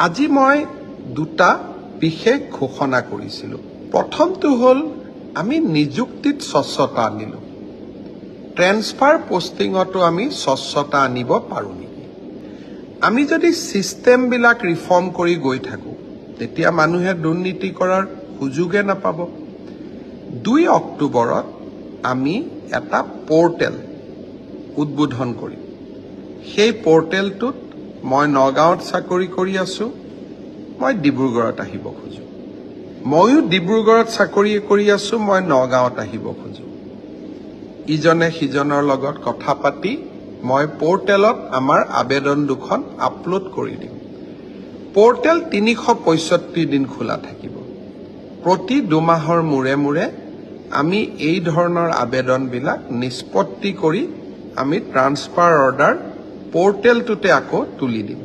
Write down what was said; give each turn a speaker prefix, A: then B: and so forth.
A: আজি মই দুটা বিশেষ ঘোষণা কৰিছিলোঁ। প্ৰথমটো হ'ল আমি নিযুক্তিত স্বচ্ছতা আনিলোঁ। ট্ৰেন্সফাৰ পোষ্টিঙতো আমি স্বচ্ছতা আনিব পাৰোঁ নেকি? আমি যদি ছিষ্টেমবিলাক ৰিফৰ্ম কৰি গৈ থাকোঁ তেতিয়া মানুহে দুৰ্নীতি কৰাৰ সুযোগে নাপাব। 2 অক্টোবৰত আমি এটা পৰ্টেল উদ্বোধন কৰিম। সেই পৰ্টেলটোত মই নগাঁৱত চাকৰি কৰি আছোঁ, মই ডিব্ৰুগড়ত আহিব খোজোঁ। ময়ো ডিব্ৰুগড়ত চাকৰি কৰি আছোঁ, মই নগাঁৱত আহিব খোজোঁ। ইজনে সিজনৰ লগত কথা পাতি মই পৰ্টেলত আমাৰ আবেদন দুখন আপলোড কৰি দিম। পৰ্টেল 365 দিন খোলা থাকিব। প্ৰতি 2 মাহৰ মূৰে মূৰে আমি এই ধৰণৰ আবেদনবিলাক নিষ্পত্তি কৰি আমি ট্ৰান্সফাৰ অৰ্ডাৰ পৰ্টেলটোতে আকৌ তুলি দিম।